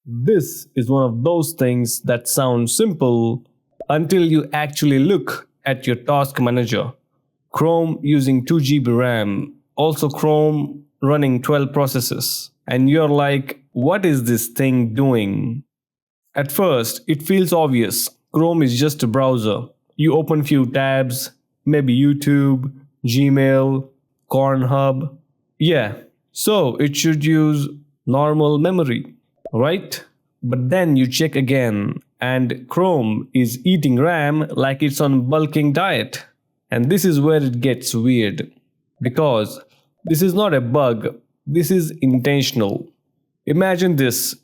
This is one of those things that sound simple until you actually look at your task manager. Chrome using 2 GB RAM, also Chrome running 12 processes. And you're like, what is this thing doing? At first, it feels obvious. Chrome is just a browser. You open few tabs, maybe YouTube, Gmail, Cornhub. Yeah, so it should use normal memory, right? But then you check again, and Chrome is eating RAM like it's on bulking diet. And this is where it gets weird. Because this is not a bug, this is intentional. Imagine this.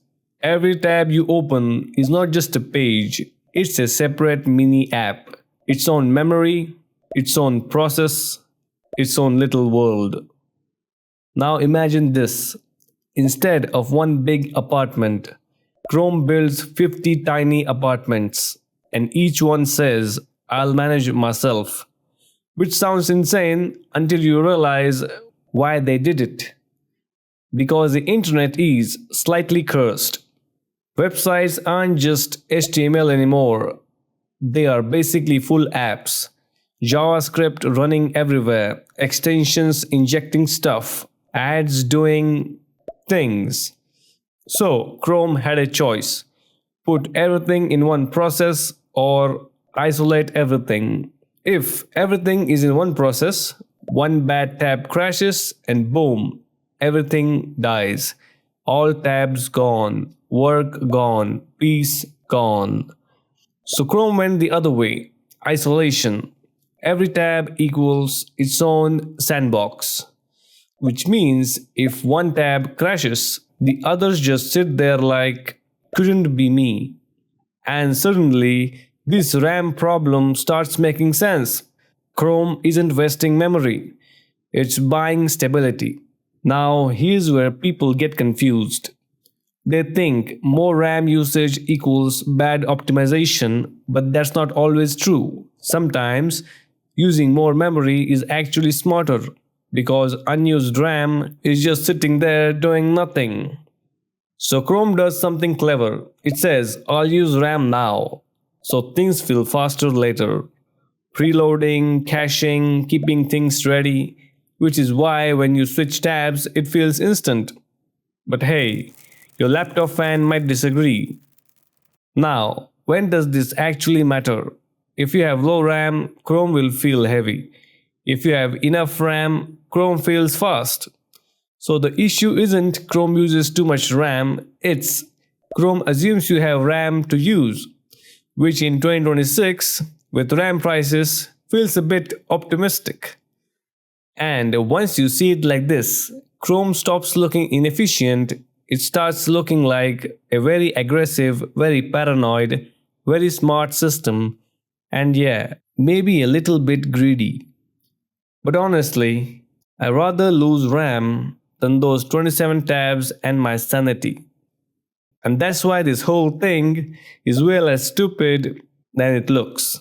Every tab you open is not just a page, it's a separate mini app. Its own memory, its own process, its own little world. Now imagine this. Instead of one big apartment, Chrome builds 50 tiny apartments, and each one says, I'll manage it myself. Which sounds insane until you realize why they did it. Because the internet is slightly cursed. Websites aren't just HTML anymore. They are basically full apps. JavaScript running everywhere, extensions injecting stuff, ads doing things. So Chrome had a choice. Put everything in one process or isolate everything. If everything is in one process, one bad tab crashes and boom, everything dies. All tabs gone, work gone, peace gone. So Chrome went the other way. Isolation. Every tab equals its own sandbox. Which means if one tab crashes, the others just sit there like, couldn't be me. And suddenly, this RAM problem starts making sense. Chrome isn't wasting memory. It's buying stability. Now here's where people get confused. They think more RAM usage equals bad optimization, but that's not always true. Sometimes using more memory is actually smarter because unused RAM is just sitting there doing nothing. So Chrome does something clever. It says, I'll use RAM now, so things feel faster later. Preloading, caching, keeping things ready, which is why when you switch tabs, it feels instant. But hey, your laptop fan might disagree. Now, when does this actually matter? If you have low RAM, Chrome will feel heavy. If you have enough RAM, Chrome feels fast. So the issue isn't Chrome uses too much RAM, it's Chrome assumes you have RAM to use, which in 2026, with RAM prices, feels a bit optimistic. And once you see it like this, Chrome stops looking inefficient, it starts looking like a very aggressive, very paranoid, very smart system, and yeah, maybe a little bit greedy. But honestly, I'd rather lose RAM than those 27 tabs and my sanity. And that's why this whole thing is way less stupid than it looks.